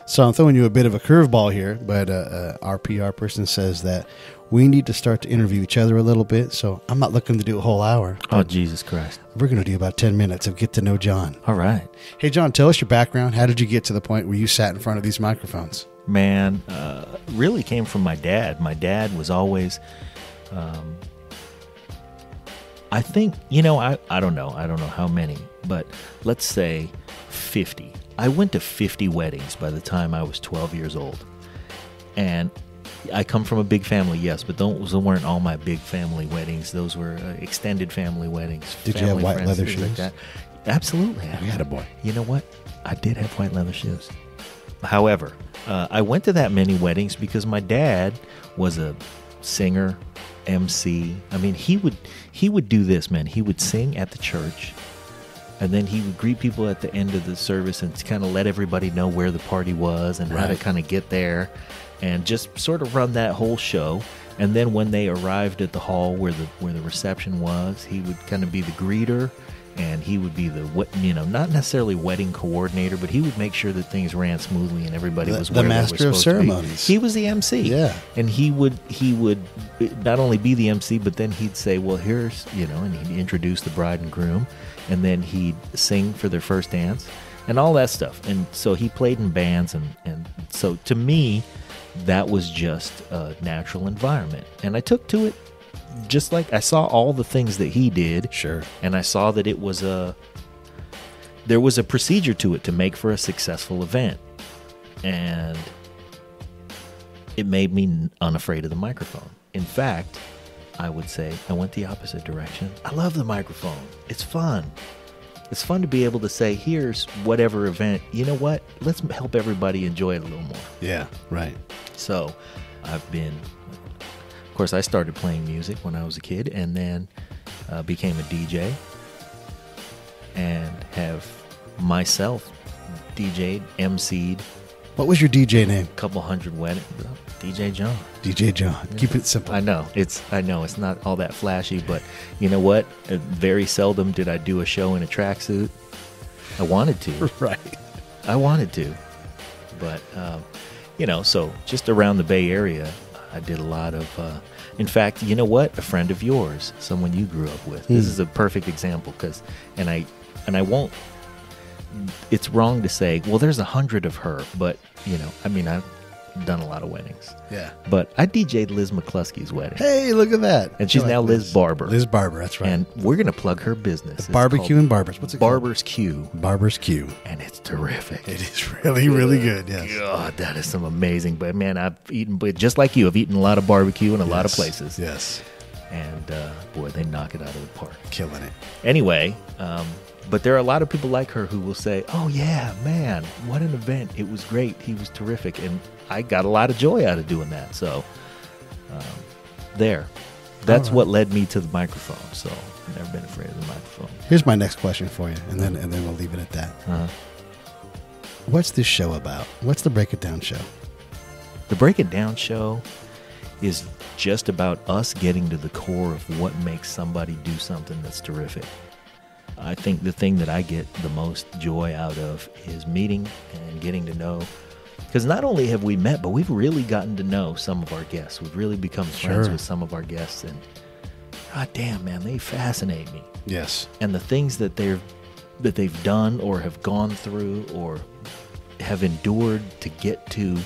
So I'm throwing you a bit of a curveball here, but our PR person says that we need to start to interview each other a little bit. So I'm not looking to do a whole hour. Oh, Jesus Christ. We're going to do about 10 minutes of get to know Jon. All right. Hey, Jon, tell us your background. How did you get to the point where you sat in front of these microphones? Man, really came from my dad. My dad was always, I think, I don't know. I don't know how many, but let's say 50. I went to 50 weddings by the time I was 12 years old. And I come from a big family, yes, but those weren't all my big family weddings. Those were extended family weddings. Did you have white leather shoes? Like that. Absolutely. We had a boy. You know what? I did have white leather shoes. However, I went to that many weddings because my dad was a singer, MC. I mean, he would do this, man. He would sing at the church, and then he would greet people at the end of the service and kind of let everybody know where the party was and how to kind of get there, and just sort of run that whole show. And then when they arrived at the hall where the reception was, he would kind of be the greeter, and he would be the not necessarily wedding coordinator, but he would make sure that things ran smoothly and everybody was where the they were master of supposed to be. ceremonies. He was the MC. Yeah, and he would not only be the MC, but then he'd say, "Well, here's," and he'd introduce the bride and groom, and then he'd sing for their first dance and all that stuff. And so he played in bands, and so to me, that was just a natural environment, and I took to it. Just like I saw all the things that he did, sure, and I saw that there was a procedure to it to make for a successful event, and it made me unafraid of the microphone. In fact, I would say I went the opposite direction. I love the microphone. It's fun. It's fun to be able to say, here's whatever event, you know what? Let's help everybody enjoy it a little more. Yeah, right. So I've been... Of course, I started playing music when I was a kid, and then became a DJ, and have myself DJ'd, MC'd. What was your DJ name? A couple hundred weddings. DJ Jon. DJ Jon. Yeah. Keep it simple. I know it's not all that flashy, but you know what? Very seldom did I do a show in a tracksuit. I wanted to. Right. I wanted to, but so just around the Bay Area. I did a lot of, in fact, you know what? A friend of yours, someone you grew up with. This is a perfect example and I won't, it's wrong to say, well, there's 100 of her, but I've done a lot of weddings. Yeah. But I DJ'd Liz McCluskey's wedding. Hey, look at that. And she's now Liz Barber. Liz Barber, that's right. And we're going to plug her business. Barbecue and Barbers. What's it called? Barber's Q. Barber's Q. And it's terrific. It is really, really good, yes. God, that is some amazing. But man, I've eaten, just like you, I've eaten a lot of barbecue in a lot of places. Yes. And boy, they knock it out of the park. Killing it. Anyway, but there are a lot of people like her who will say, oh yeah, man, what an event. It was great. He was terrific. And I got a lot of joy out of doing that. So that's what led me to the microphone. So I've never been afraid of the microphone. Here's my next question for you, and then we'll leave it at that. What's this show about? What's the Break It Down show? The Break It Down show is just about us getting to the core of what makes somebody do something that's terrific. I think the thing that I get the most joy out of is meeting and getting to know, because not only have we met, but we've really gotten to know some of our guests. We've really become friends with some of our guests, and god damn, man, they fascinate me. Yes. And the things that they've done or have gone through or have endured to get to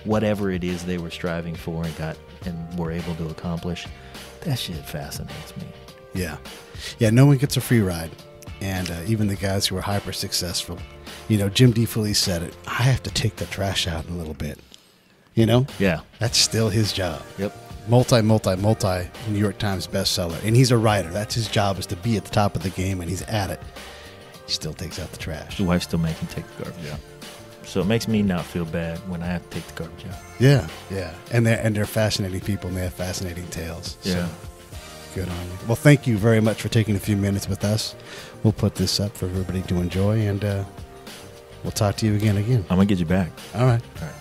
whatever it is they were striving for and were able to accomplish, that shit fascinates me. Yeah. Yeah, no one gets a free ride. And even the guys who are hyper successful, Jim DeFelice said it. I have to take the trash out in a little bit. Yeah. That's still his job. Yep. Multi New York Times bestseller. And he's a writer. That's his job, is to be at the top of the game, and he's at it. He still takes out the trash. The wife still makes him take the garbage out. So it makes me not feel bad when I have to take the garbage out. Yeah, yeah. And they're fascinating people, and they have fascinating tales. Yeah. So. Good on you. Well, thank you very much for taking a few minutes with us. We'll put this up for everybody to enjoy, and we'll talk to you again. I'm going to get you back. All right. All right.